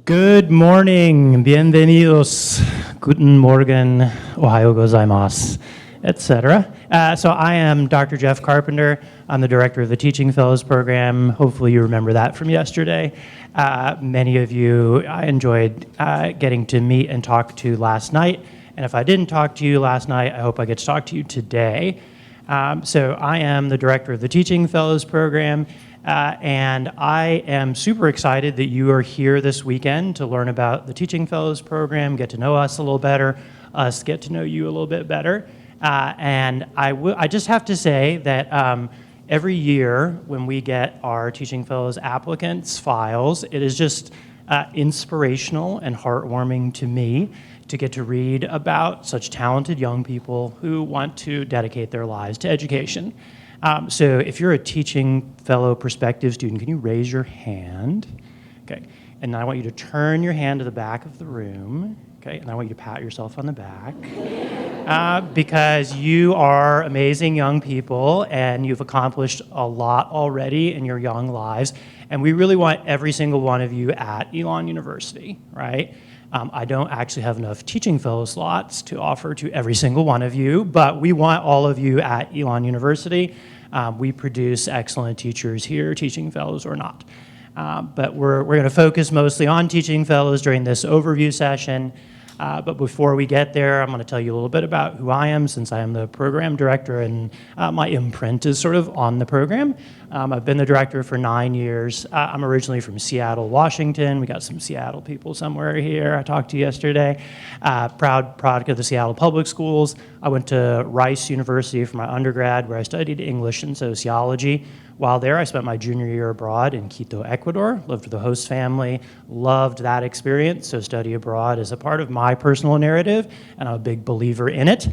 Good morning, bienvenidos, guten Morgen, ohayo gozaimasu, etc. So I am Dr. Jeff Carpenter. I'm the director of the Teaching Fellows Program. Hopefully you remember that from yesterday. Many of you I enjoyed getting to meet and talk to last night. And if I didn't talk to you last night, I hope I get to talk to you today. So I am the director of the Teaching Fellows Program. And I am super excited that you are here this weekend to learn about the Teaching Fellows Program, get to know us a little better, us get to know you a little bit better. And I just have to say that every year when we get our Teaching Fellows applicants' files, it is just inspirational and heartwarming to me to get to read about such talented young people who want to dedicate their lives to education. So if you're a Teaching Fellow prospective student, can you raise your hand? Okay, and I want you to turn your hand to the back of the room, okay, and I want you to pat yourself on the back because you are amazing young people and you've accomplished a lot already in your young lives, and we really want every single one of you at Elon University, right? I don't actually have enough Teaching Fellow slots to offer to every single one of you, but we want all of you at Elon University. We produce excellent teachers here, Teaching Fellows or not. But we're going to focus mostly on Teaching Fellows during this overview session. But before we get there, I'm going to tell you a little bit about who I am, since I am the program director and my imprint is sort of on the program. I've been the director for 9 years. I'm originally from Seattle, Washington. We got some Seattle people somewhere here. I talked to yesterday. Proud product of the Seattle Public Schools. I went to Rice University for my undergrad, where I studied English and sociology. While there, I spent my junior year abroad in Quito, Ecuador, lived with a host family, loved that experience, so study abroad is a part of my personal narrative, and I'm a big believer in it.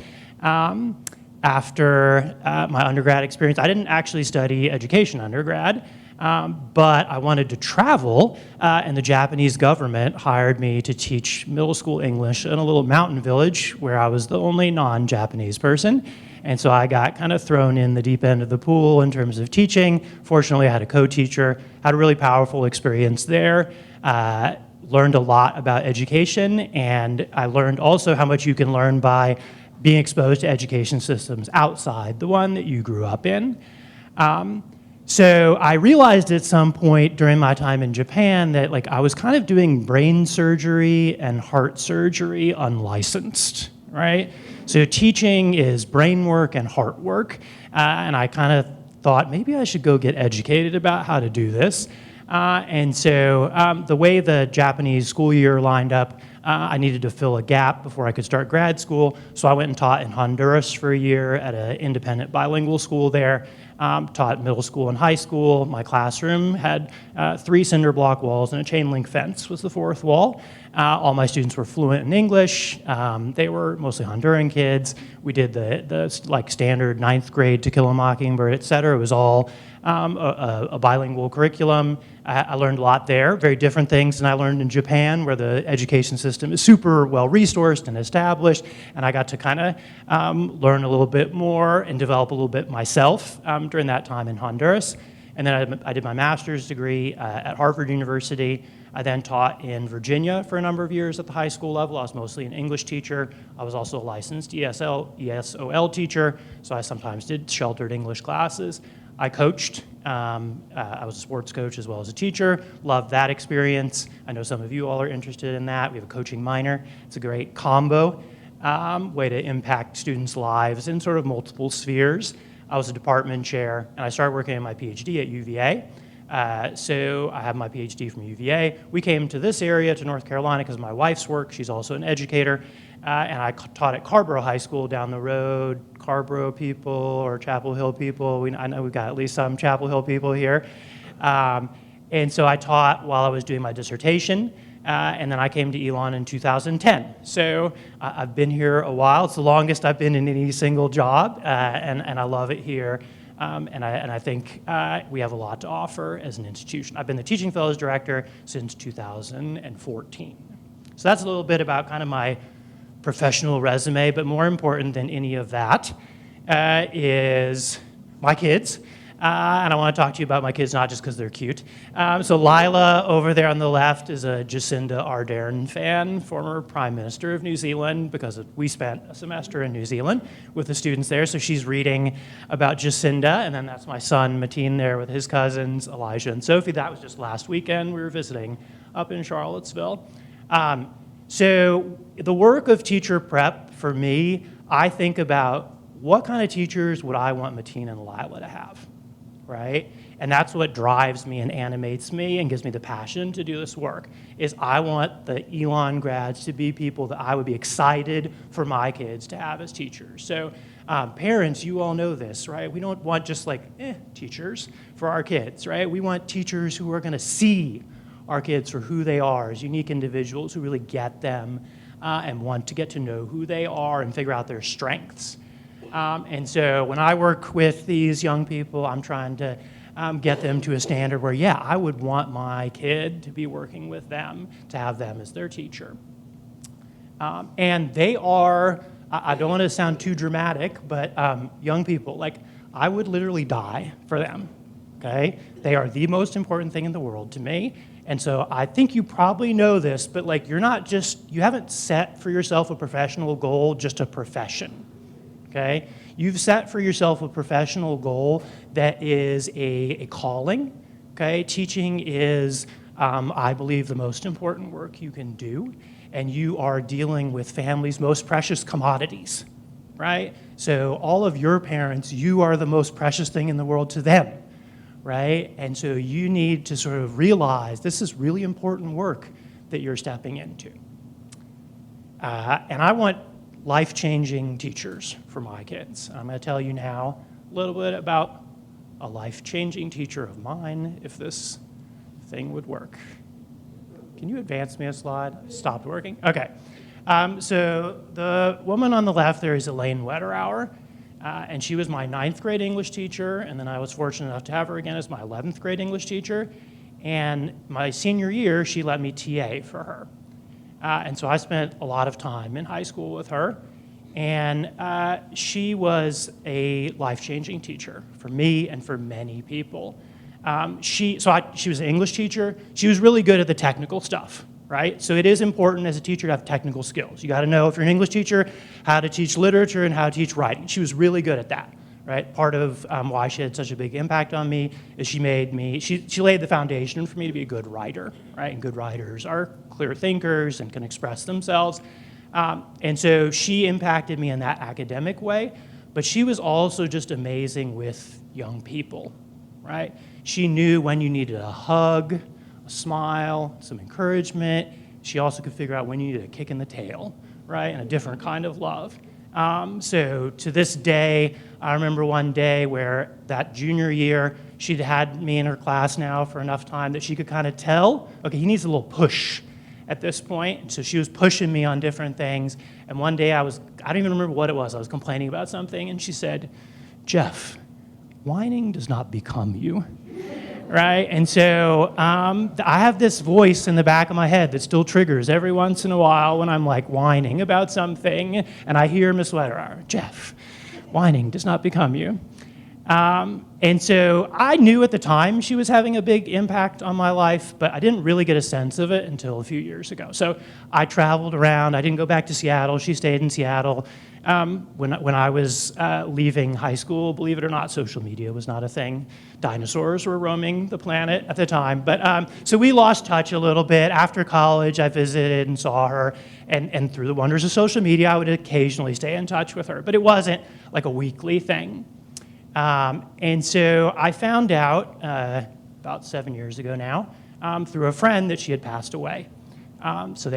After my undergrad experience, I didn't actually study education undergrad, but I wanted to travel, and the Japanese government hired me to teach middle school English in a little mountain village where I was the only non-Japanese person. And so I got kind of thrown in the deep end of the pool in terms of teaching. Fortunately, I had a co-teacher, had a really powerful experience there, learned a lot about education, and I learned also how much you can learn by being exposed to education systems outside the one that you grew up in. So I realized at some point during my time in Japan that I was kind of doing brain surgery and heart surgery unlicensed, right? So teaching is brain work and heart work, and I kind of thought maybe I should go get educated about how to do this. And so the way the Japanese school year lined up, I needed to fill a gap before I could start grad school, so I went and taught in Honduras for a year at an independent bilingual school there. Taught middle school and high school. My classroom had 3 cinder block walls and a chain link fence was the 4th wall. All my students were fluent in English. They were mostly Honduran kids. We did the standard 9th grade To Kill a Mockingbird, et cetera. It was all a bilingual curriculum. I learned a lot there, very different things than I learned in Japan, where the education system is super well-resourced and established, and I got to kind of learn a little bit more and develop a little bit myself during that time in Honduras. And then I did my master's degree at Harvard University. I then taught in Virginia for a number of years at the high school level. I was mostly an English teacher. I was also a licensed ESOL teacher, so I sometimes did sheltered English classes. I coached. I was a sports coach as well as a teacher. Loved that experience. I know some of you all are interested in that. We have a coaching minor. It's a great combo way to impact students' lives in sort of multiple spheres. I was a department chair, and I started working on my PhD at UVA. So I have my PhD from UVA. We came to this area, to North Carolina, because of my wife's work. She's also an educator. And I taught at Carborough High School down the road. Carborough people or Chapel Hill people. I know we've got at least some Chapel Hill people here. And so I taught while I was doing my dissertation. And then I came to Elon in 2010. So I've been here a while. It's the longest I've been in any single job, and I love it here. And I think we have a lot to offer as an institution. I've been the Teaching Fellows Director since 2014. So that's a little bit about kind of my professional resume, but more important than any of that is my kids. And I want to talk to you about my kids, not just because they're cute. So Lila over there on the left is a Jacinda Ardern fan, former Prime Minister of New Zealand, because we spent a semester in New Zealand with the students there. So she's reading about Jacinda, and then that's my son Mateen there with his cousins, Elijah and Sophie. That was just last weekend. We were visiting up in Charlottesville. So the work of teacher prep, for me, I think about what kind of teachers would I want Mateen and Lila to have, right? And that's what drives me and animates me and gives me the passion to do this work, is I want the Elon grads to be people that I would be excited for my kids to have as teachers. So parents, you all know this, right? We don't want just like teachers for our kids, right? We want teachers who are gonna see our kids for who they are as unique individuals who really get them and want to get to know who they are and figure out their strengths. And so when I work with these young people, I'm trying to get them to a standard where, yeah, I would want my kid to be working with them, to have them as their teacher. And they are, I don't want to sound too dramatic, but young people, like, I would literally die for them, okay? They are the most important thing in the world to me. And so I think you probably know this, but like, you haven't set for yourself a professional goal, just a profession. Okay? You've set for yourself a professional goal that is a calling. Okay? Teaching is, I believe, the most important work you can do, and you are dealing with families' most precious commodities, right? So all of your parents, you are the most precious thing in the world to them, right? And so you need to sort of realize this is really important work that you're stepping into. And I want life-changing teachers for my kids. I'm going to tell you now a little bit about a life-changing teacher of mine, if this thing would work. Can you advance me a slide? It stopped working. Okay. So the woman on the left there is Elaine Wetterauer, and she was my 9th grade English teacher, and then I was fortunate enough to have her again as my 11th grade English teacher. And my senior year, she let me TA for her. And so I spent a lot of time in high school with her, and she was a life-changing teacher for me and for many people. She was an English teacher. She was really good at the technical stuff, right? So it is important as a teacher to have technical skills. You got to know, if you're an English teacher, how to teach literature and how to teach writing. She was really good at that, right? Part of why she had such a big impact on me is she laid the foundation for me to be a good writer, right? And good writers are clear thinkers and can express themselves. And so she impacted me in that academic way, but she was also just amazing with young people, right? She knew when you needed a hug, a smile, some encouragement. She also could figure out when you needed a kick in the tail, right? And a different kind of love. So to this day, I remember one day where that junior year, she'd had me in her class now for enough time that she could kind of tell, okay, he needs a little push at this point. And so she was pushing me on different things. And one day I don't even remember what it was. I was complaining about something, and she said, "Jeff, whining does not become you." Right? And so I have this voice in the back of my head that still triggers every once in a while when I'm like whining about something, and I hear Miss Wetterauer, "Jeff, whining does not become you." And so I knew at the time she was having a big impact on my life, but I didn't really get a sense of it until a few years ago. So I traveled around. I didn't go back to Seattle. She stayed in Seattle. When I was leaving high school, believe it or not, social media was not a thing. Dinosaurs were roaming the planet at the time. But so we lost touch a little bit. After college, I visited and saw her. And through the wonders of social media, I would occasionally stay in touch with her. But it wasn't like a weekly thing. And so I found out about 7 years ago now through a friend that she had passed away. So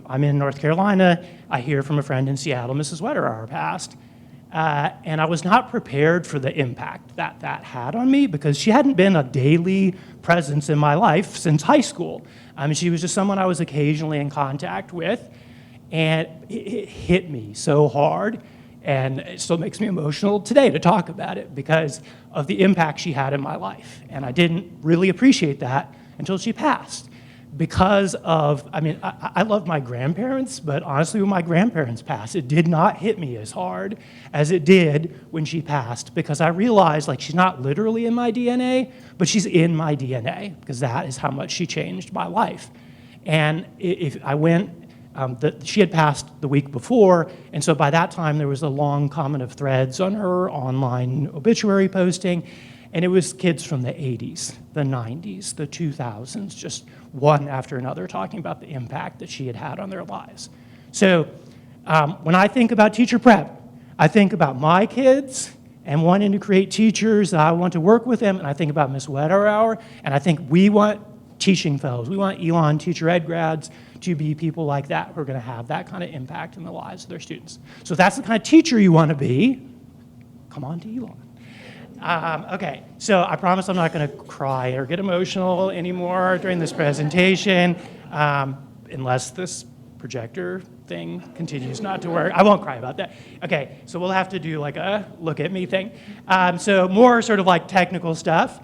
I'm in North Carolina. I hear from a friend in Seattle, Mrs. Wetterauer passed. And I was not prepared for the impact that had on me because she hadn't been a daily presence in my life since high school. She was just someone I was occasionally in contact with. And it hit me so hard. And it still makes me emotional today to talk about it because of the impact she had in my life. And I didn't really appreciate that until she passed. because of, I love my grandparents, but honestly, when my grandparents passed, it did not hit me as hard as it did when she passed, because I realized, like, she's not literally in my DNA, but she's in my DNA, because that is how much she changed my life. And if I went, she had passed the week before, and so by that time, there was a long comment of threads on her online obituary posting, and it was kids from the 80s, the 90s, the 2000s, just one after another, talking about the impact that she had had on their lives. So when I think about teacher prep, I think about my kids and wanting to create teachers that I want to work with them, and I think about Ms. Wetterauer, and I think we want teaching fellows. We want Elon teacher ed grads to be people like that who are going to have that kind of impact in the lives of their students. So if that's the kind of teacher you want to be, come on to Elon. Okay, so I promise I'm not going to cry or get emotional anymore during this presentation, unless this projector thing continues not to work. I won't cry about that. Okay, so we'll have to do like a look at me thing. So more sort of like technical stuff.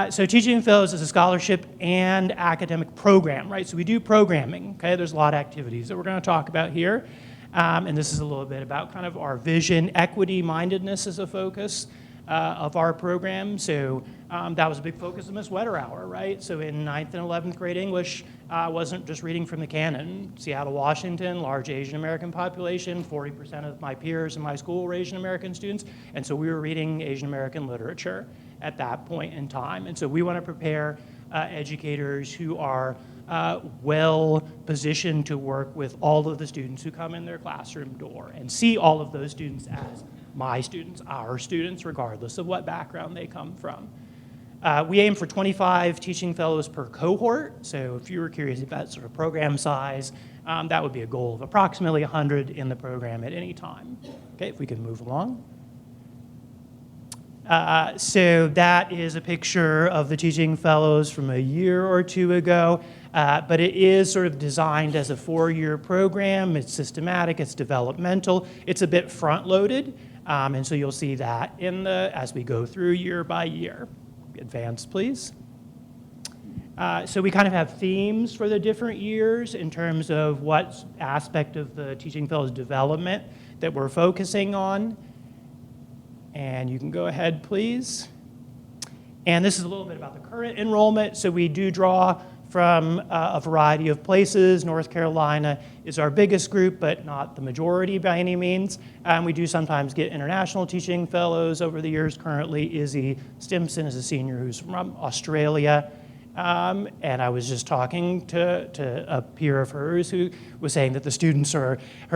So Teaching Fellows is a scholarship and academic program, right? So we do programming, okay? There's a lot of activities that we're going to talk about here. And this is a little bit about kind of our vision. Equity mindedness is a focus of our program. So that was a big focus of Ms. Wetterauer, right? So in 9th and 11th grade English, wasn't just reading from the canon. Seattle, Washington, large Asian American population, 40% of my peers in my school were Asian American students, and so we were reading Asian American literature at that point in time. And so we want to prepare educators who are well positioned to work with all of the students who come in their classroom door and see all of those students as my students, our students, regardless of what background they come from. We aim for 25 teaching fellows per cohort. So if you were curious about sort of program size, that would be a goal of approximately 100 in the program at any time. Okay, if we can move along. So that is a picture of the teaching fellows from a year or two ago, but it is sort of designed as a 4-year program. It's systematic, it's developmental, it's a bit front-loaded, and so you'll see that as we go through year by year. Advance, please. So we kind of have themes for the different years in terms of what aspect of the teaching fellows development that we're focusing on. And you can go ahead, please. And this is a little bit about the current enrollment. So we do draw from a variety of places. North Carolina is our biggest group, but not the majority by any means. We do sometimes get international teaching fellows over the years. Currently, Izzy Stimson is a senior who's from Australia. And I was just talking to a peer of hers who was saying that the students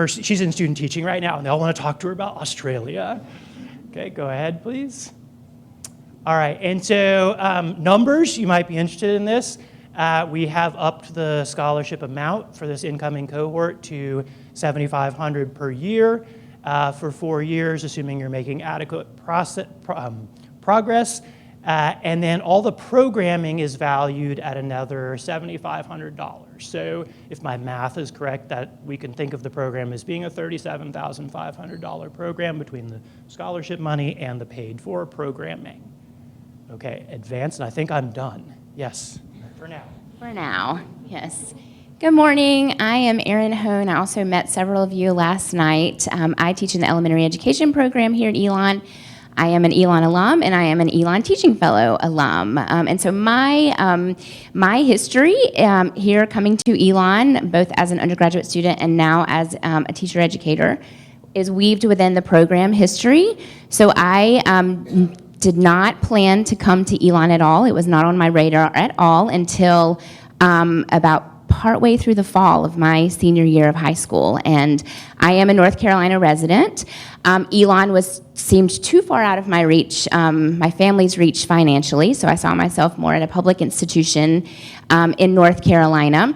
she's in student teaching right now, and they all want to talk to her about Australia. Okay, go ahead, please. All right, and so numbers, you might be interested in this. We have upped the scholarship amount for this incoming cohort to $7,500 per year for 4 years, assuming you're making adequate progress. And then all the programming is valued at another $7,500. So if my math is correct, that we can think of the program as being a $37,500 program between the scholarship money and the paid for programming. Okay, advance, and I think I'm done. Yes, for now. For now, yes. Good morning. I am Erin Hone. I also met several of you last night. I teach in the elementary education program here at Elon. I am an Elon alum, and I am an Elon Teaching Fellow alum. And so my history here coming to Elon, both as an undergraduate student and now as a teacher educator, is weaved within the program history. So I did not plan to come to Elon at all. It was not on my radar at all until about partway through the fall of my senior year of high school. And I am a North Carolina resident. Elon seemed too far out of my reach, my family's reach financially, so I saw myself more at a public institution in North Carolina.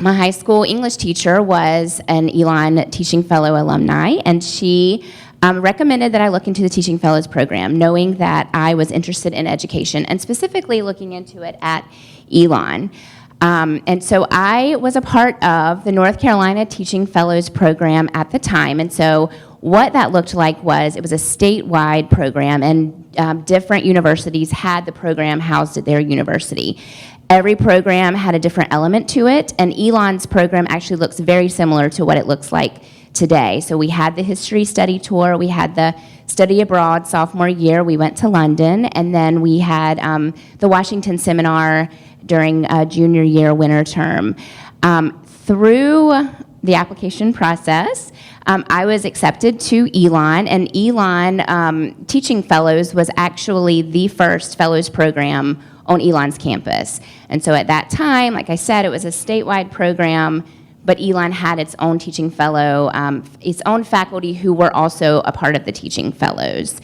My high school English teacher was an Elon Teaching Fellow alumni, and she recommended that I look into the Teaching Fellows program, knowing that I was interested in education, and specifically looking into it at Elon. And so I was a part of the North Carolina Teaching Fellows program at the time, and so What that looked like was, it was a statewide program, and different universities had the program housed at their university. Every program had a different element to it, and Elon's program actually looks very similar to what it looks like today. So we had the history study tour, we had the study abroad sophomore year, we went to London, and then we had the Washington seminar during junior year winter term. Through the application process, I was accepted to Elon, and Elon Teaching Fellows was actually the first fellows program on Elon's campus. And so at that time, like I said, it was a statewide program, but Elon had its own teaching fellow, its own faculty who were also a part of the teaching fellows.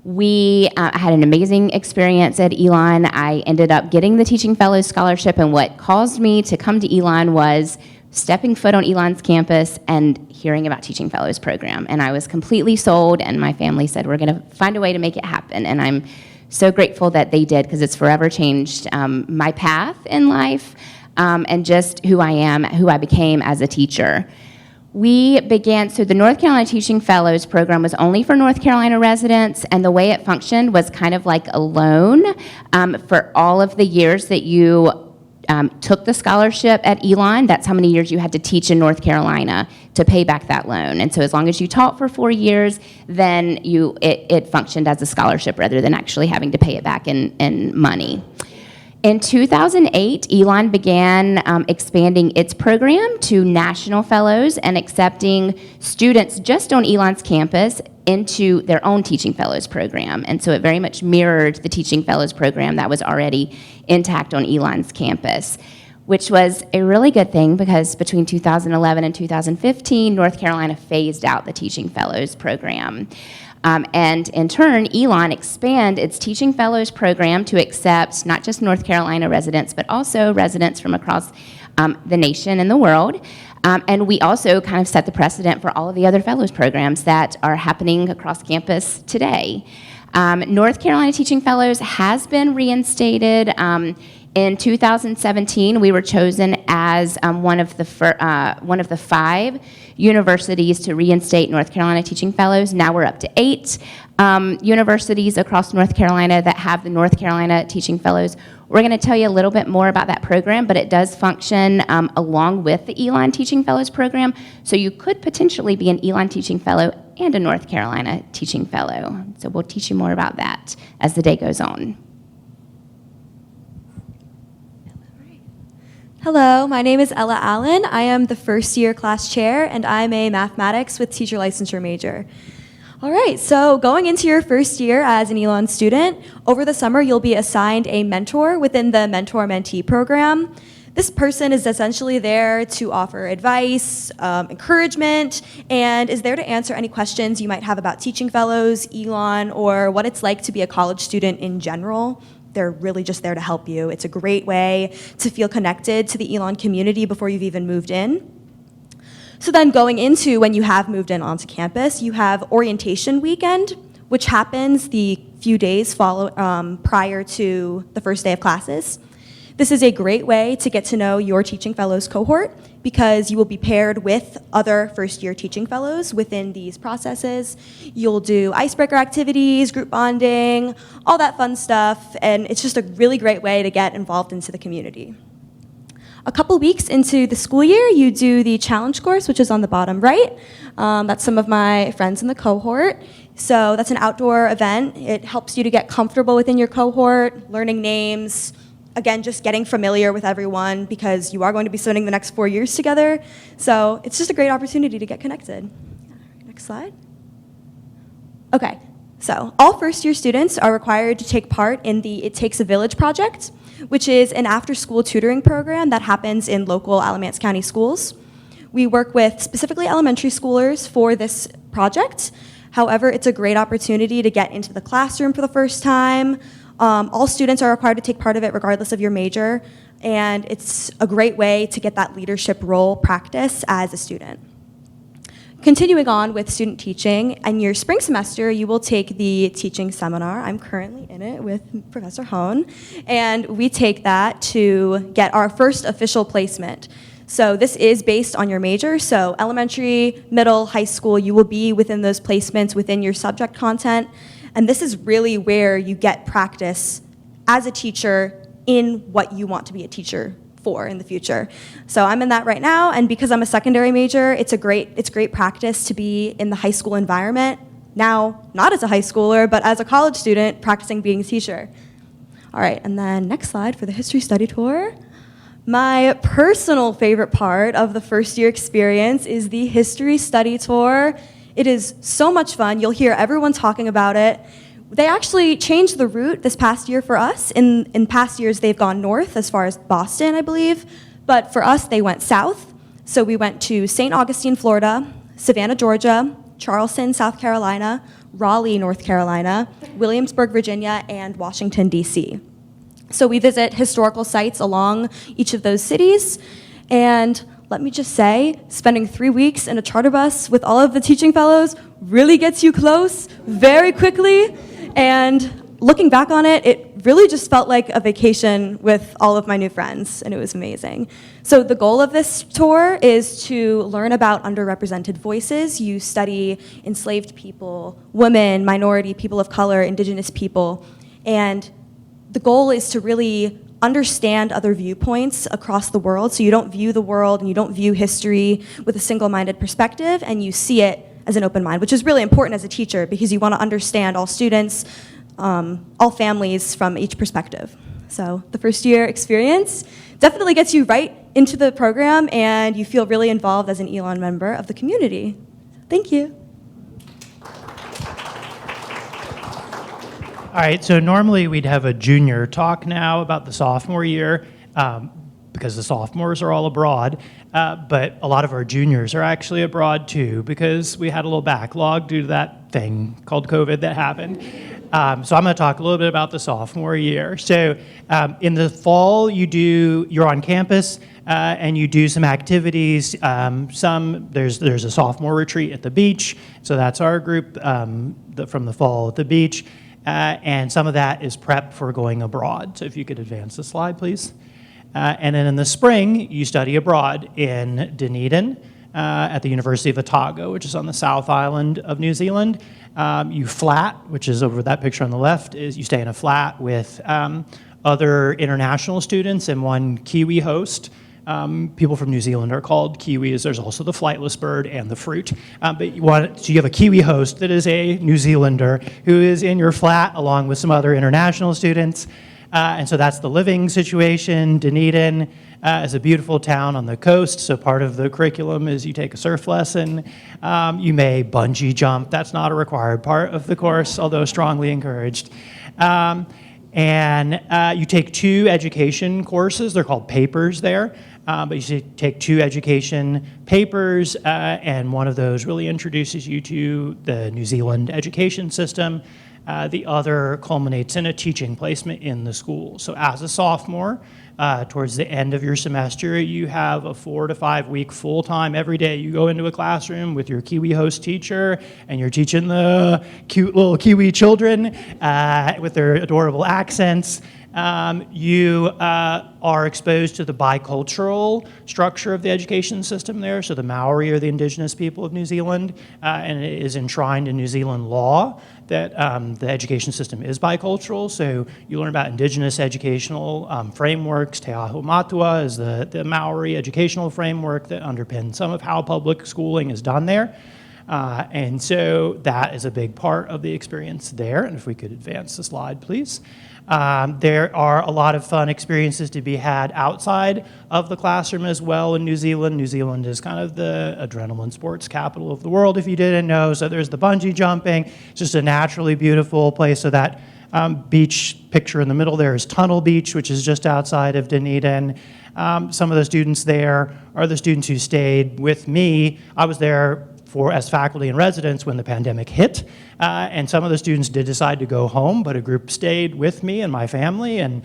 We had an amazing experience at Elon. I ended up getting the Teaching Fellows Scholarship, and what caused me to come to Elon was stepping foot on Elon's campus and hearing about Teaching Fellows program. And I was completely sold, and my family said, we're gonna find a way to make it happen. And I'm so grateful that they did, because it's forever changed my path in life, and just who I am, who I became as a teacher. We began, so the North Carolina Teaching Fellows program was only for North Carolina residents, and the way it functioned was kind of like a loan for all of the years that you took the scholarship at Elon. That's how many years you had to teach in North Carolina to pay back that loan. And so as long as you taught for 4 years, then it functioned as a scholarship rather than actually having to pay it back in money. In 2008, Elon began expanding its program to national fellows and accepting students just on Elon's campus into their own Teaching Fellows program. And so it very much mirrored the Teaching Fellows program that was already intact on Elon's campus, which was a really good thing, because between 2011 and 2015, North Carolina phased out the Teaching Fellows program. And in turn, Elon expanded its Teaching Fellows program to accept not just North Carolina residents, but also residents from across the nation and the world. And we also kind of set the precedent for all of the other fellows programs that are happening across campus today. North Carolina Teaching Fellows has been reinstated. In 2017, we were chosen as one of the 5 universities to reinstate North Carolina Teaching Fellows. Now we're up to 8 universities across North Carolina that have the North Carolina Teaching Fellows. We're going to tell you a little bit more about that program, but it does function along with the Elon Teaching Fellows program. So you could potentially be an Elon Teaching Fellow and a North Carolina Teaching Fellow. So we'll teach you more about that as the day goes on. Hello, my name is Ella Allen. I am the first year class chair, and I'm a mathematics with teacher licensure major. All right, so going into your first year as an Elon student, over the summer you'll be assigned a mentor within the mentor-mentee program. This person is essentially there to offer advice, encouragement, and is there to answer any questions you might have about Teaching Fellows, Elon, or what it's like to be a college student in general. They're really just there to help you. It's a great way to feel connected to the Elon community before you've even moved in. So then going into when you have moved in onto campus, you have orientation weekend, which happens the few days prior to the first day of classes. This is a great way to get to know your Teaching Fellows cohort, because you will be paired with other first-year Teaching Fellows within these processes. You'll do icebreaker activities, group bonding, all that fun stuff, and it's just a really great way to get involved into the community. A couple weeks into the school year, you do the challenge course, which is on the bottom right. That's some of my friends in the cohort. So that's an outdoor event. It helps you to get comfortable within your cohort, learning names, again, just getting familiar with everyone, because you are going to be spending the next 4 years together. So it's just a great opportunity to get connected. Next slide. Okay, so all first-year students are required to take part in the It Takes a Village project, which is an after-school tutoring program that happens in local Alamance County schools. We work with specifically elementary schoolers for this project. However, it's a great opportunity to get into the classroom for the first time. All students are required to take part of it regardless of your major, and it's a great way to get that leadership role practice as a student. Continuing on with student teaching, in your spring semester, you will take the teaching seminar. I'm currently in it with Professor Hone, and we take that to get our first official placement. So this is based on your major. So elementary, middle, high school, you will be within those placements within your subject content. And this is really where you get practice as a teacher in what you want to be a teacher for in the future. So I'm in that right now, and because I'm a secondary major, it's great practice to be in the high school environment. Now, not as a high schooler, but as a college student practicing being a teacher. All right, and then next slide for the history study tour. My personal favorite part of the first year experience is the history study tour. It is so much fun. You'll hear everyone talking about it. They actually changed the route this past year for us. In past years, they've gone north as far as Boston, I believe. But for us, they went south. So we went to St. Augustine, Florida, Savannah, Georgia, Charleston, South Carolina, Raleigh, North Carolina, Williamsburg, Virginia, and Washington, D.C. So we visit historical sites along each of those cities. And let me just say, spending 3 weeks in a charter bus with all of the teaching fellows really gets you close very quickly. And looking back on it, it really just felt like a vacation with all of my new friends, and it was amazing. So the goal of this tour is to learn about underrepresented voices. You study enslaved people, women, minority, people of color, indigenous people, and the goal is to really understand other viewpoints across the world, so you don't view the world and you don't view history with a single-minded perspective, and you see it as an open mind, which is really important as a teacher because you want to understand all students, all families from each perspective. So the first year experience definitely gets you right into the program, and you feel really involved as an Elon member of the community. Thank you. All right, so normally we'd have a junior talk now about the sophomore year because the sophomores are all abroad, but a lot of our juniors are actually abroad too because we had a little backlog due to that thing called COVID that happened. So I'm going to talk a little bit about the sophomore year. So in the fall, you're on campus and you do some activities. There's a sophomore retreat at the beach, so that's our group from the fall at the beach. And some of that is prep for going abroad. So if you could advance the slide, please. And then in the spring, you study abroad in Dunedin at the University of Otago, which is on the South Island of New Zealand. You flat, which is over that picture on the left, is you stay in a flat with other international students and one Kiwi host. People from New Zealand are called Kiwis. There's also the flightless bird and the fruit. So you have a Kiwi host that is a New Zealander who is in your flat along with some other international students. And so that's the living situation. Dunedin is a beautiful town on the coast, so part of the curriculum is you take a surf lesson. You may bungee jump. That's not a required part of the course, although strongly encouraged. And you take 2 education courses. They're called papers there. But you take 2 education papers, and one of those really introduces you to the New Zealand education system. The other culminates in a teaching placement in the school. So as a sophomore, towards the end of your semester, you have a 4 to 5 week full-time every day. You go into a classroom with your Kiwi host teacher, and you're teaching the cute little Kiwi children with their adorable accents. You are exposed to the bicultural structure of the education system there. So the Maori are the indigenous people of New Zealand, and it is enshrined in New Zealand law that the education system is bicultural. So you learn about indigenous educational frameworks. Te Aho Matua is the Maori educational framework that underpins some of how public schooling is done there. And so that is a big part of the experience there. And if we could advance the slide, please. There are a lot of fun experiences to be had outside of the classroom as well in New Zealand. New Zealand is kind of the adrenaline sports capital of the world, if you didn't know. So there's the bungee jumping. It's just a naturally beautiful place. So that beach picture in the middle there is Tunnel Beach, which is just outside of Dunedin. Some of the students there are the students who stayed with me. I was there as faculty in residence when the pandemic hit, and some of the students did decide to go home, but a group stayed with me and my family, and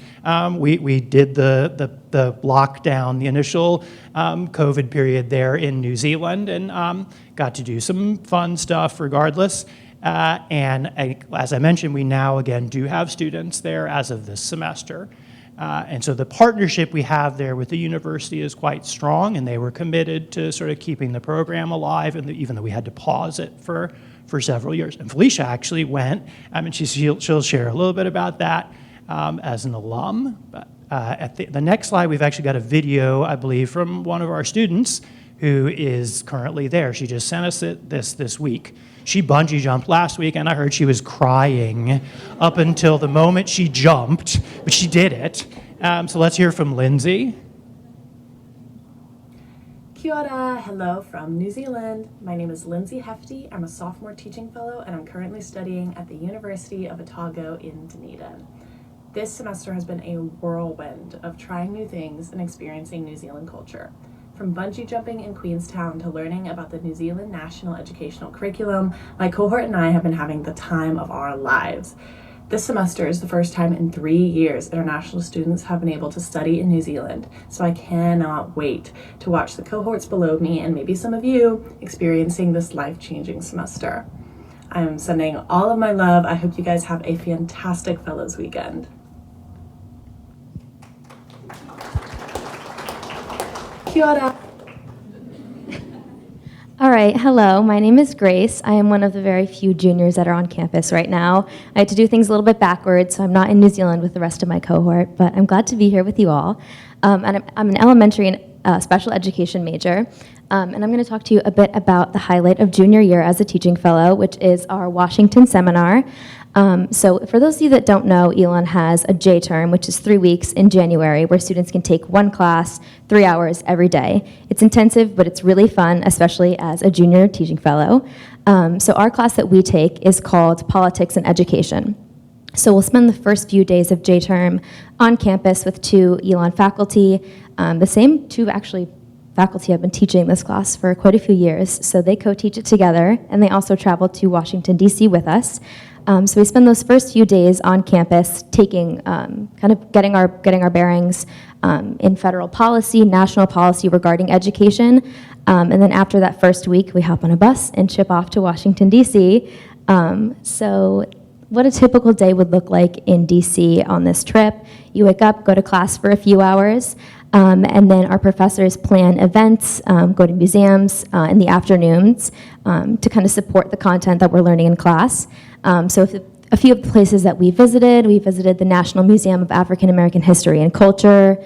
we did the lockdown, the initial COVID period there in New Zealand, and got to do some fun stuff regardless. As I mentioned, we now again do have students there as of this semester. And so the partnership we have there with the university is quite strong, and they were committed to sort of keeping the program alive, and even though we had to pause it for several years. And Felicia actually went, and she'll share a little bit about that as an alum. But at the next slide, we've actually got a video, I believe, from one of our students who is currently there. She just sent us it this week. She bungee jumped last week, and I heard she was crying up until the moment she jumped, but she did it. So let's hear from Lindsay. Kia ora, hello from New Zealand. My name is Lindsay Hefty. I'm a sophomore teaching fellow, and I'm currently studying at the University of Otago in Dunedin. This semester has been a whirlwind of trying new things and experiencing New Zealand culture. From bungee jumping in Queenstown to learning about the New Zealand National Educational Curriculum, my cohort and I have been having the time of our lives. This semester is the first time in 3 years international students have been able to study in New Zealand, so I cannot wait to watch the cohorts below me and maybe some of you experiencing this life-changing semester. I'm sending all of my love. I hope you guys have a fantastic Fellows Weekend. Kia ora. All right, hello, my name is Grace. I am one of the very few juniors that are on campus right now. I had to do things a little bit backwards, so I'm not in New Zealand with the rest of my cohort, but I'm glad to be here with you all. And I'm an elementary and special education major, and I'm going to talk to you a bit about the highlight of junior year as a teaching fellow, which is our Washington seminar. So for those of you that don't know, Elon has a J term, which is 3 weeks in January, where students can take one class, 3 hours every day. It's intensive, but it's really fun, especially as a junior teaching fellow. So our class that we take is called Politics and Education. So we'll spend the first few days of J term on campus with 2 Elon faculty, the same 2 actually faculty have been teaching this class for quite a few years, so they co-teach it together, and they also travel to Washington, D.C. with us. So we spend those first few days on campus taking, kind of getting our bearings in federal policy, national policy regarding education, and then after that first week, we hop on a bus and ship off to Washington, D.C. So what a typical day would look like in D.C. on this trip. You wake up, go to class for a few hours, and then our professors plan events, go to museums in the afternoons to kind of support the content that we're learning in class. So a few of the places that we visited the National Museum of African American History and Culture.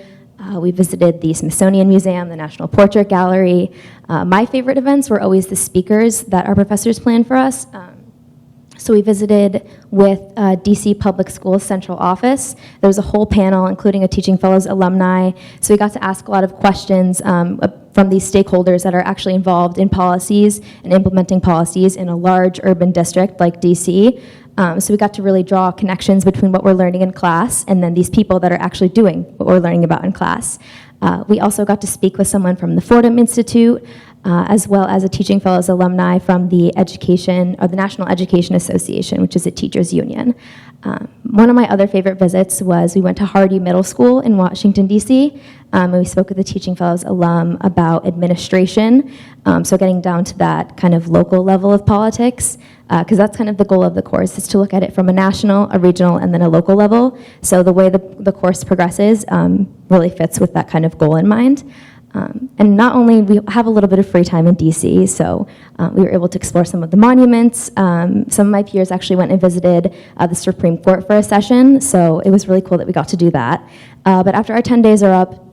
We visited the Smithsonian Museum, the National Portrait Gallery. My favorite events were always the speakers that our professors planned for us. So we visited with DC Public Schools Central Office. There was a whole panel, including a Teaching Fellows alumni. So we got to ask a lot of questions from these stakeholders that are actually involved in policies and implementing policies in a large urban district like DC. So we got to really draw connections between what we're learning in class and then these people that are actually doing what we're learning about in class. We also got to speak with someone from the Fordham Institute, as well as a Teaching Fellows alumni from the National Education Association, which is a teachers union. One of my other favorite visits was we went to Hardy Middle School in Washington, D.C., and we spoke with a Teaching Fellows alum about administration, so getting down to that kind of local level of politics, because that's kind of the goal of the course, is to look at it from a national, a regional, and then a local level. So the way the course progresses really fits with that kind of goal in mind. And not only we have a little bit of free time in DC, so we were able to explore some of the monuments. Some of my peers actually went and visited the Supreme Court for a session, so it was really cool that we got to do that. But after our 10 days are up,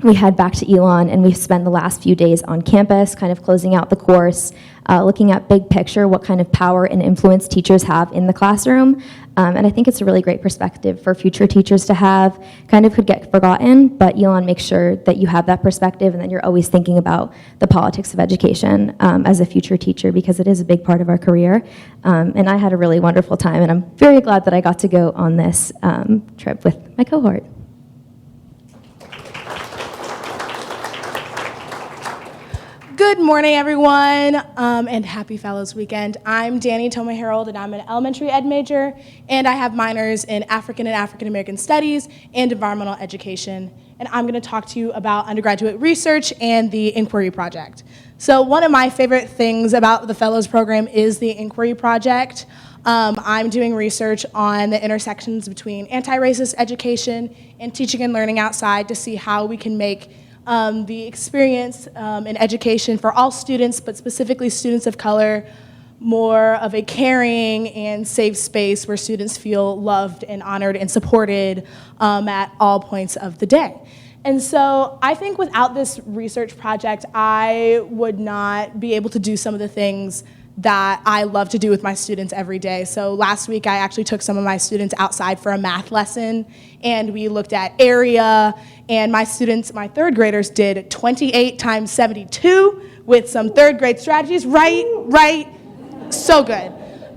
we head back to Elon and we spend the last few days on campus, kind of closing out the course, looking at big picture, what kind of power and influence teachers have in the classroom. And I think it's a really great perspective for future teachers to have. Kind of could get forgotten, but Elon makes sure that you have that perspective and that you're always thinking about the politics of education as a future teacher, because it is a big part of our career. And I had a really wonderful time, and I'm very glad that I got to go on this trip with my cohort. Good morning, everyone, and happy Fellows Weekend. I'm Danny Toma Harold, and I'm an elementary ed major, and I have minors in African and African American Studies and Environmental Education. And I'm going to talk to you about undergraduate research and the Inquiry Project. So one of my favorite things about the Fellows Program is the Inquiry Project. I'm doing research on the intersections between anti-racist education and teaching and learning outside to see how we can make the experience in education for all students, but specifically students of color, more of a caring and safe space where students feel loved and honored and supported at all points of the day. And so I think without this research project, I would not be able to do some of the things that I love to do with my students every day. So last week I actually took some of my students outside for a math lesson, and we looked at area, and my students, my third graders, did 28 times 72 with some third grade strategies. Right, so good.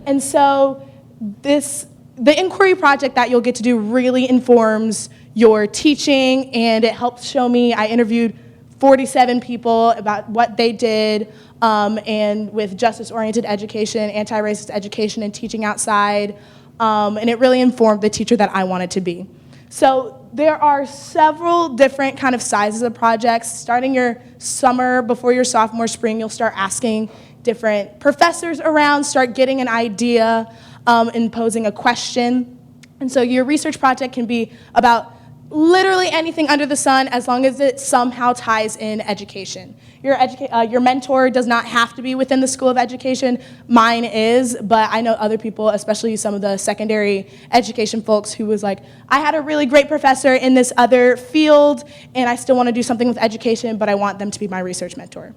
And so the inquiry project that you'll get to do really informs your teaching, and it helps show me. I interviewed 47 people about what they did, and with justice-oriented education, anti-racist education, and teaching outside, and it really informed the teacher that I wanted to be. So there are several different kind of sizes of projects. Starting your summer, before your sophomore spring, you'll start asking different professors around, start getting an idea, and posing a question. And so your research project can be about literally anything under the sun, as long as it somehow ties in education. Your mentor does not have to be within the School of Education. Mine is, but I know other people, especially some of the secondary education folks, who was like, I had a really great professor in this other field, and I still want to do something with education, but I want them to be my research mentor.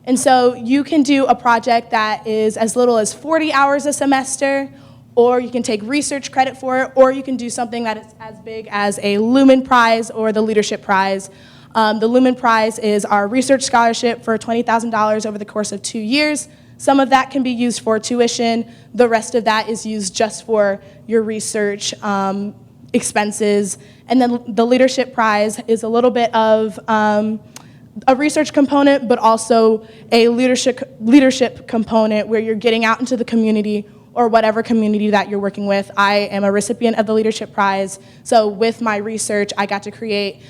And so you can do a project that is as little as 40 hours a semester, or you can take research credit for it, or you can do something that is as big as a Lumen Prize or the Leadership Prize. The Lumen Prize is our research scholarship for $20,000 over the course of 2 years. Some of that can be used for tuition. The rest of that is used just for your research expenses. And then the Leadership Prize is a little bit of a research component, but also a leadership component where you're getting out into the community, or whatever community that you're working with. I am a recipient of the Leadership Prize, so with my research, I got to create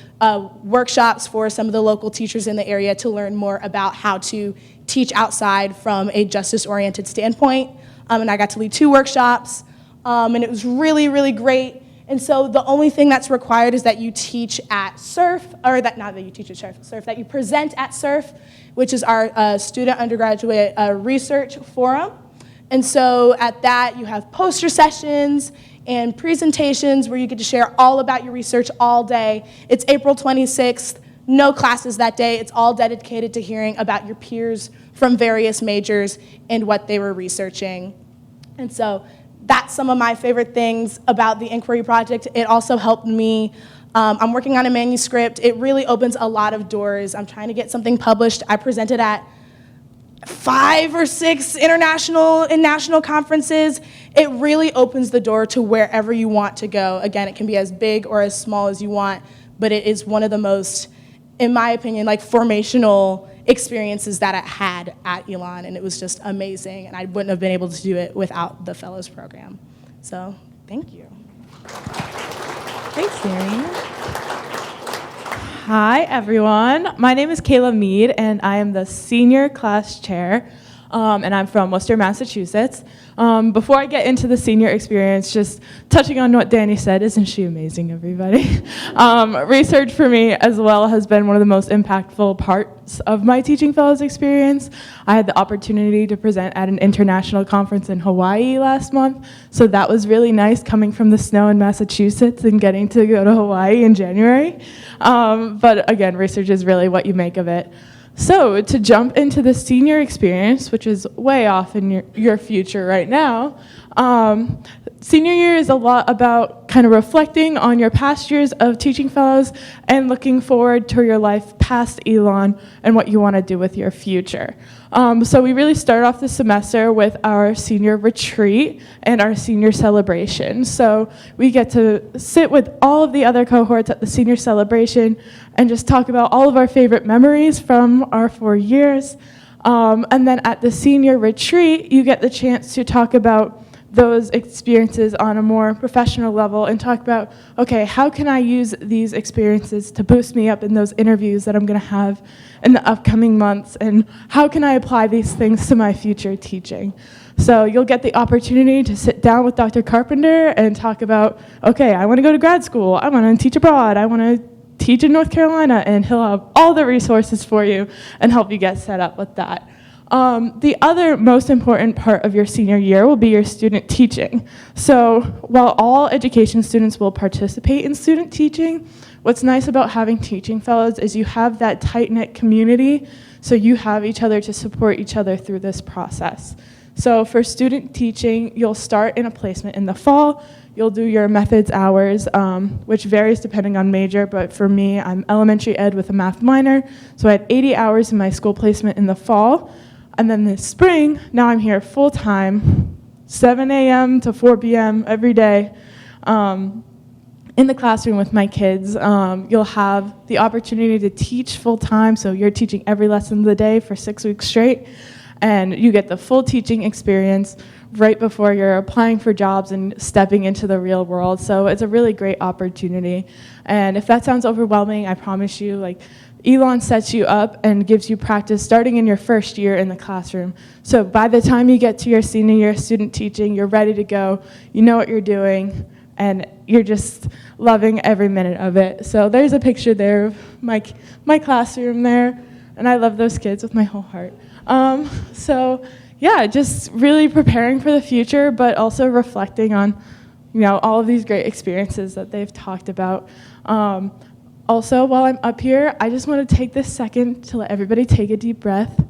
workshops for some of the local teachers in the area to learn more about how to teach outside from a justice-oriented standpoint, and I got to lead 2 workshops, and it was really, really great. And so the only thing that's required is that you teach at SURF, or that, not that you teach at SURF, that you present at SURF, which is our student undergraduate research forum. And so at that, you have poster sessions and presentations where you get to share all about your research all day. It's April 26th, no classes that day. It's all dedicated to hearing about your peers from various majors and what they were researching. And so that's some of my favorite things about the inquiry project. It also helped me. I'm working on a manuscript. It really opens a lot of doors. I'm trying to get something published. I presented at 5 or 6 international and national conferences. It really opens the door to wherever you want to go. Again, it can be as big or as small as you want, but it is one of the most, in my opinion, like formational experiences that I had at Elon, and it was just amazing, and I wouldn't have been able to do it without the Fellows Program. So, thank you. Thanks, Mary. Hi, everyone. My name is Kayla Mead, and I am the senior class chair, and I'm from Worcester, Massachusetts. Before I get into the senior experience, just touching on what Danny said, isn't she amazing, everybody? Research for me as well has been one of the most impactful parts of my Teaching Fellows experience. I had the opportunity to present at an international conference in Hawaii last month, so that was really nice coming from the snow in Massachusetts and getting to go to Hawaii in January. But again, research is really what you make of it. So to jump into the senior experience, which is way off in your future right now, senior year is a lot about kind of reflecting on your past years of Teaching Fellows and looking forward to your life past Elon and what you want to do with your future. So we really start off the semester with our senior retreat and our senior celebration. So we get to sit with all of the other cohorts at the senior celebration and just talk about all of our favorite memories from our 4 years. And then at the senior retreat, you get the chance to talk about those experiences on a more professional level and talk about, okay, how can I use these experiences to boost me up in those interviews that I'm going to have in the upcoming months, and how can I apply these things to my future teaching? So you'll get the opportunity to sit down with Dr. Carpenter and talk about, okay, I want to go to grad school, I want to teach abroad, I want to teach in North Carolina, and he'll have all the resources for you and help you get set up with that. The other most important part of your senior year will be your student teaching. So while all education students will participate in student teaching, what's nice about having teaching fellows is you have that tight-knit community, so you have each other to support each other through this process. So for student teaching, you'll start in a placement in the fall. You'll do your methods hours, which varies depending on major, but for me, I'm elementary ed with a math minor, so I had 80 hours in my school placement in the fall. And then this spring, now I'm here full-time, 7 a.m. to 4 p.m. every day in the classroom with my kids. You'll have the opportunity to teach full-time, so you're teaching every lesson of the day for 6 weeks straight, and you get the full teaching experience right before you're applying for jobs and stepping into the real world. So it's a really great opportunity. And if that sounds overwhelming, I promise you, like, Elon sets you up and gives you practice starting in your first year in the classroom. So by the time you get to your senior year of student teaching, you're ready to go, you know what you're doing, and you're just loving every minute of it. So there's a picture there of my classroom there, and I love those kids with my whole heart. So yeah, just really preparing for the future, but also reflecting on, you know, all of these great experiences that they've talked about. Also, while I'm up here, I just want to take this second to let everybody take a deep breath.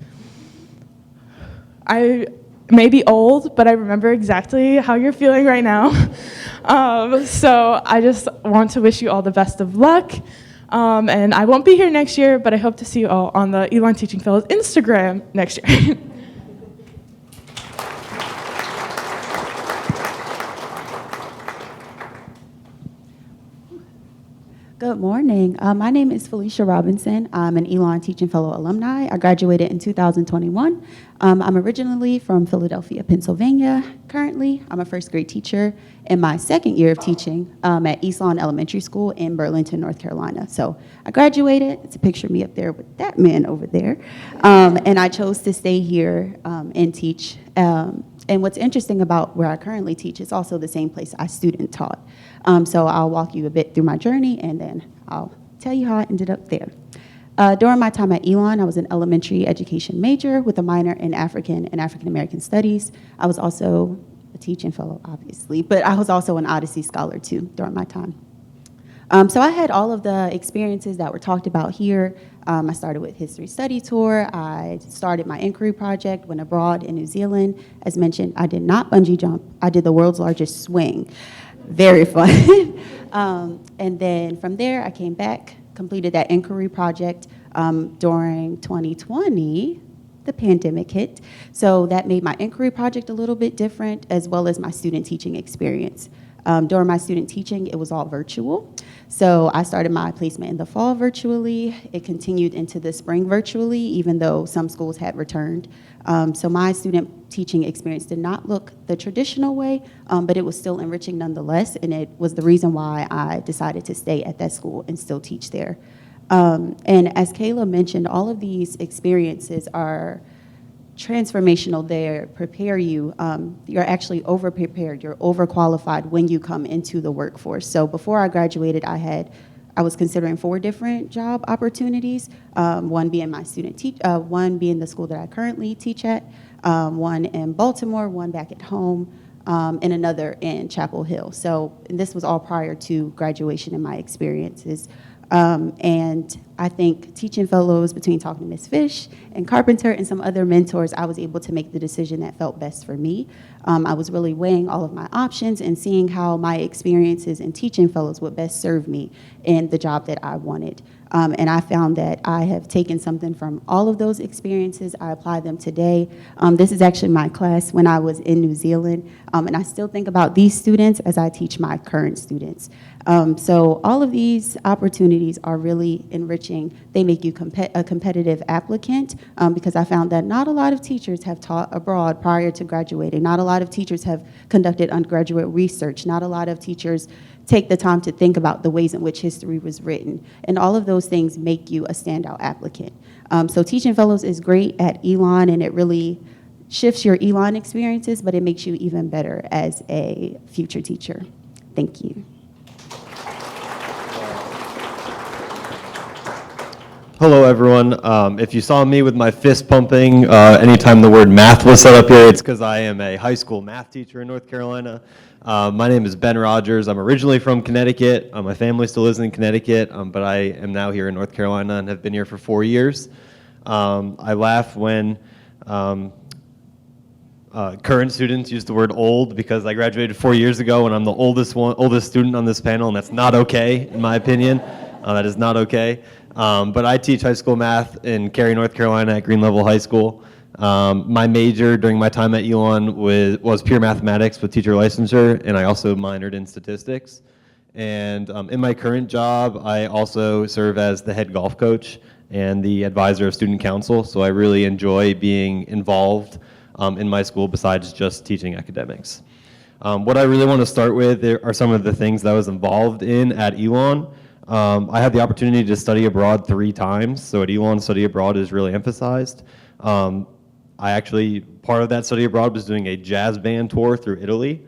I may be old, but I remember exactly how you're feeling right now. So I just want to wish you all the best of luck. And I won't be here next year, but I hope to see you all on the Elon Teaching Fellows Instagram next year. Good morning. My name is Felicia Robinson. I'm an Elon Teaching Fellow alumni. I graduated in 2021. I'm originally from Philadelphia, Pennsylvania. Currently, I'm a first grade teacher in my second year of teaching at East Lawn Elementary School in Burlington, North Carolina. So I graduated. It's a picture of me up there with that man over there. And I chose to stay here and teach. And what's interesting about where I currently teach, it's also the same place I student taught. So I'll walk you a bit through my journey, and then I'll tell you how I ended up there. During my time at Elon, I was an elementary education major with a minor in African and African American studies. I was also a teaching fellow, obviously, but I was also an Odyssey scholar, too, during my time. So I had all of the experiences that were talked about here. I started with History Study Tour. I started my inquiry project, went abroad in New Zealand. As mentioned, I did not bungee jump. I did the world's largest swing. Very fun. And then from there, I came back, completed that inquiry project. During 2020, the pandemic hit. So that made my inquiry project a little bit different, as well as my student teaching experience. During my student teaching, it was all virtual. So I started my placement in the fall virtually. It continued into the spring virtually, even though some schools had returned. So my student teaching experience did not look the traditional way, but it was still enriching nonetheless, and it was the reason why I decided to stay at that school and still teach there. And as Kayla mentioned, all of these experiences are transformational. They prepare you. You're actually over-prepared. You're overqualified when you come into the workforce. So before I graduated, I was considering 4 different job opportunities. One being my one being the school that I currently teach at, one in Baltimore, one back at home, and another in Chapel Hill. So this was all prior to graduation in my experiences. And I think teaching fellows, between talking to Ms. Fish and Carpenter and some other mentors, I was able to make the decision that felt best for me. I was really weighing all of my options and seeing how my experiences in teaching fellows would best serve me in the job that I wanted. And I found that I have taken something from all of those experiences. I apply them today. This is actually my class when I was in New Zealand. And I still think about these students as I teach my current students. So all of these opportunities are really enriching. They make you a competitive applicant because I found that not a lot of teachers have taught abroad prior to graduating. Not a lot of teachers have conducted undergraduate research. Not a lot of teachers take the time to think about the ways in which history was written. And all of those things make you a standout applicant. So Teaching Fellows is great at Elon, and it really shifts your Elon experiences, but it makes you even better as a future teacher. Thank you. Hello, everyone. If you saw me with my fist pumping anytime the word math was said up here, it's because I am a high school math teacher in North Carolina. My name is Ben Rogers. I'm originally from Connecticut. My family still lives in Connecticut, but I am now here in North Carolina and have been here for 4 years. I laugh when current students use the word old because I graduated 4 years ago and I'm the oldest student on this panel, and that's not okay, in my opinion. That is not okay. But I teach high school math in Cary, North Carolina at Green Level High School. My major during my time at Elon was pure mathematics with teacher licensure, and I also minored in statistics. And in my current job, I also serve as the head golf coach and the advisor of student council, so I really enjoy being involved in my school besides just teaching academics. What I really want to start with are some of the things that I was involved in at Elon. I had the opportunity to study abroad 3 times, so at Elon, study abroad is really emphasized. Part of that study abroad was doing a jazz band tour through Italy,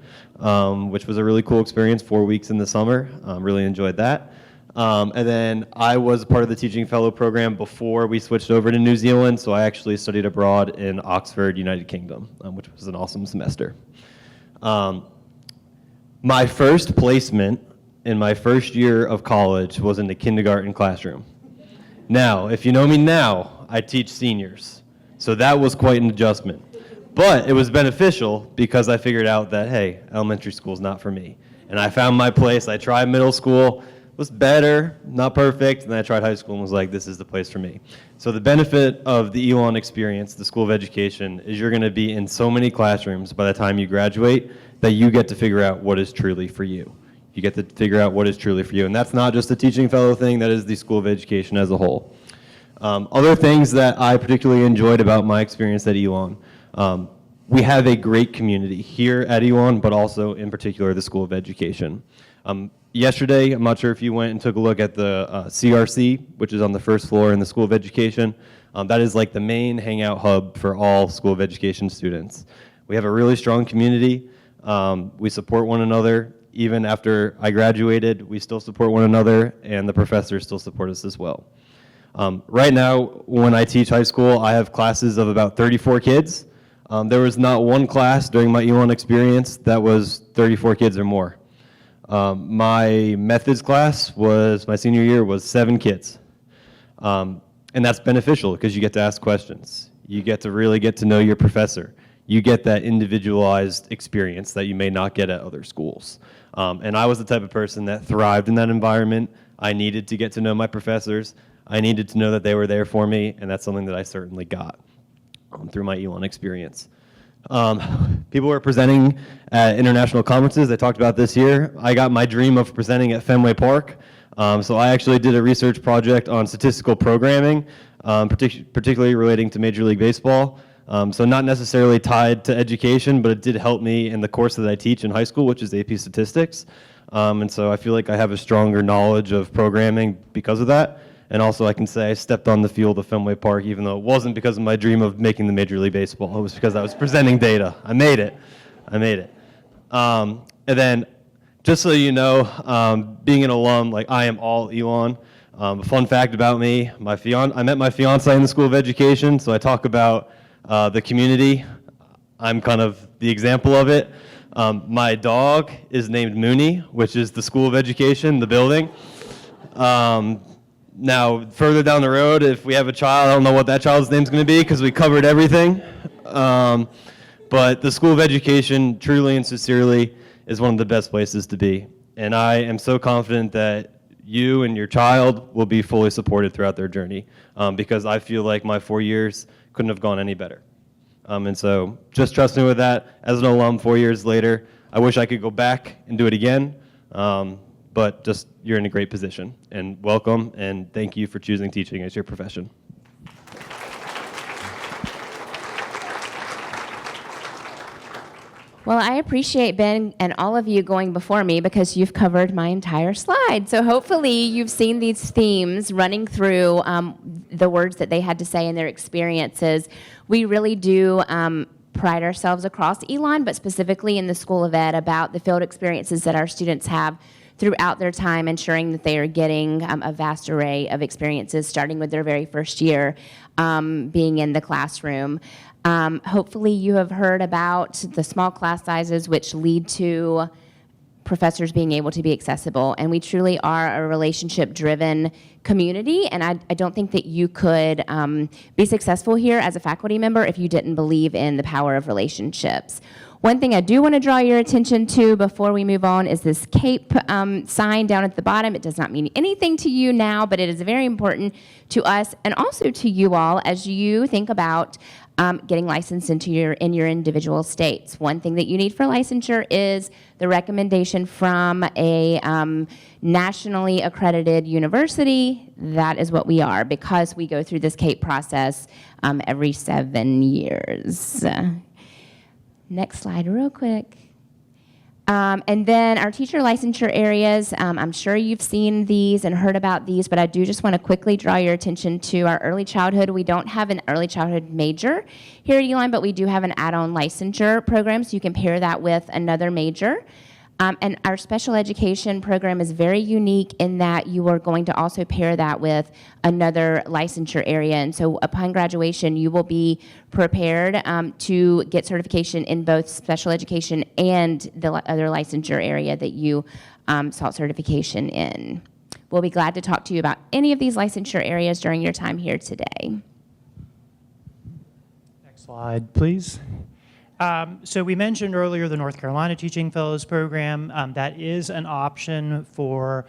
which was a really cool experience, 4 weeks in the summer. Really enjoyed that. And then I was part of the Teaching Fellow program before we switched over to New Zealand, so I actually studied abroad in Oxford, United Kingdom, which was an awesome semester. My first placement in my first year of college was in the kindergarten classroom. Now, if you know me now, I teach seniors, so that was quite an adjustment. But it was beneficial because I figured out that, hey, elementary school is not for me. And I found my place. I tried middle school, was better, not perfect, and then I tried high school and was like, this is the place for me. So the benefit of the Elon experience, the School of Education, is you're gonna be in so many classrooms by the time you graduate that you get to figure out what is truly for you. You get to figure out what is truly for you. And that's not just a teaching fellow thing, that is the School of Education as a whole. Other things that I particularly enjoyed about my experience at Elon, we have a great community here at Elon, but also in particular the School of Education. Yesterday, I'm not sure if you went and took a look at the CRC, which is on the first floor in the School of Education. That is like the main hangout hub for all School of Education students. We have a really strong community. We support one another. Even after I graduated, we still support one another, and the professors still support us as well. Right now, when I teach high school, I have classes of about 34 kids. There was not one class during my Elon experience that was 34 kids or more. My methods class my senior year was 7 kids. And that's beneficial because you get to ask questions. You get to really get to know your professor. You get that individualized experience that you may not get at other schools. And I was the type of person that thrived in that environment. I needed to get to know my professors. I needed to know that they were there for me, and that's something that I certainly got through my Elon experience. People were presenting at international conferences. They talked about this year. I got my dream of presenting at Fenway Park. So I actually did a research project on statistical programming, particularly relating to Major League Baseball. So not necessarily tied to education, but it did help me in the course that I teach in high school, which is AP Statistics. And so I feel like I have a stronger knowledge of programming because of that. And also I can say I stepped on the field of Fenway Park, even though it wasn't because of my dream of making the Major League Baseball. It was because I was presenting data. I made it. And then, just so you know, being an alum, like I am all Elon. A fun fact about me, I met my fiance in the School of Education, so I talk about the community. I'm kind of the example of it. My dog is named Mooney, which is the School of Education, the building. Now, further down the road, if we have a child, I don't know what that child's name's going to be because we covered everything. But the School of Education, truly and sincerely, is one of the best places to be. And I am so confident that you and your child will be fully supported throughout their journey because I feel like my 4 years couldn't have gone any better. And so just trust me with that. As an alum 4 years later, I wish I could go back and do it again. But just you're in a great position, and welcome, and thank you for choosing teaching as your profession. Well, I appreciate Ben and all of you going before me because you've covered my entire slide. So hopefully you've seen these themes running through the words that they had to say and their experiences. We really do pride ourselves across Elon, but specifically in the School of Ed, about the field experiences that our students have throughout their time, ensuring that they are getting a vast array of experiences, starting with their very first year being in the classroom. Hopefully you have heard about the small class sizes, which lead to professors being able to be accessible. And we truly are a relationship-driven community, and I don't think that you could be successful here as a faculty member if you didn't believe in the power of relationships. One thing I do want to draw your attention to before we move on is this CAPE sign down at the bottom. It does not mean anything to you now, but it is very important to us and also to you all as you think about getting licensed in your individual states. One thing that you need for licensure is the recommendation from a nationally accredited university. That is what we are, because we go through this CAPE process every 7 years. Next slide real quick. And then our teacher licensure areas, I'm sure you've seen these and heard about these, but I do just want to quickly draw your attention to our early childhood. We don't have an early childhood major here at Elon, but we do have an add-on licensure program, so you can pair that with another major. And our special education program is very unique in that you are going to also pair that with another licensure area. And so upon graduation, you will be prepared to get certification in both special education and the other licensure area that you sought certification in. We'll be glad to talk to you about any of these licensure areas during your time here today. Next slide, please. So we mentioned earlier the North Carolina Teaching Fellows Program. That is an option for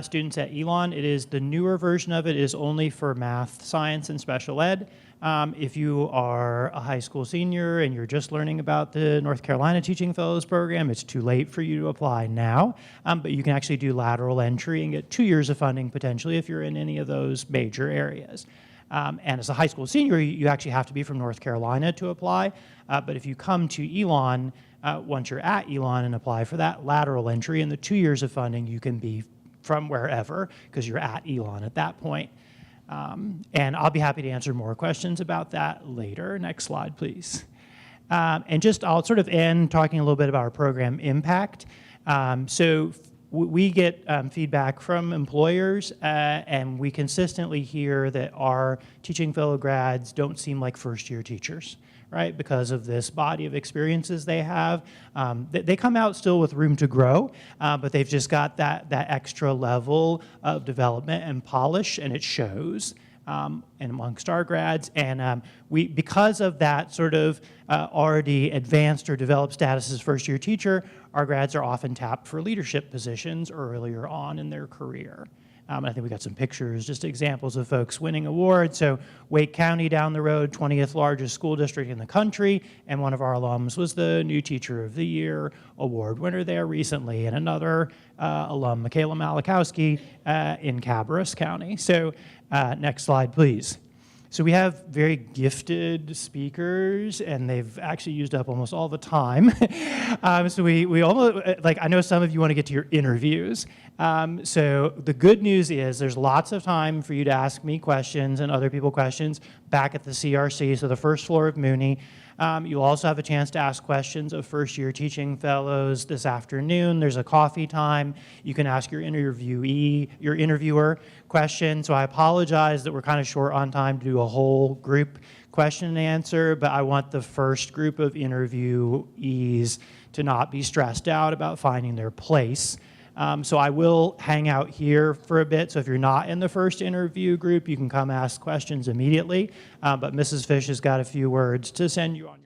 students at Elon. It is the newer version of it is only for math, science, and special ed. If you are a high school senior and you're just learning about the North Carolina Teaching Fellows Program, it's too late for you to apply now, but you can actually do lateral entry and get 2 years of funding potentially if you're in any of those major areas. And as a high school senior, you actually have to be from North Carolina to apply. But if you come to Elon, once you're at Elon and apply for that lateral entry and the 2 years of funding, you can be from wherever because you're at Elon at that point. And I'll be happy to answer more questions about that later. Next slide, please. And just I'll sort of end talking a little bit about our program impact. So we get feedback from employers, and we consistently hear that our teaching fellow grads don't seem like first-year teachers, right? Because of this body of experiences they have. They come out still with room to grow, but they've just got that extra level of development and polish, and it shows. And amongst our grads, and because of that sort of already advanced or developed status as first-year teacher, our grads are often tapped for leadership positions earlier on in their career. I think we got some pictures, just examples of folks winning awards. So Wake County down the road, 20th largest school district in the country, and one of our alums was the New Teacher of the Year award winner there recently, and another alum, Michaela Malakowski, in Cabarrus County. So next slide, please. So we have very gifted speakers, and they've actually used up almost all the time. So we almost, like, I know some of you want to get to your interviews. So the good news is there's lots of time for you to ask me questions and other people questions back at the CRC, so the first floor of Mooney. You'll also have a chance to ask questions of first-year teaching fellows this afternoon. There's a coffee time. You can ask your interviewer questions. So I apologize that we're kind of short on time to do a whole group question and answer, but I want the first group of interviewees to not be stressed out about finding their place. So I will hang out here for a bit. So if you're not in the first interview group, you can come ask questions immediately. But Mrs. Fish has got a few words to send you on.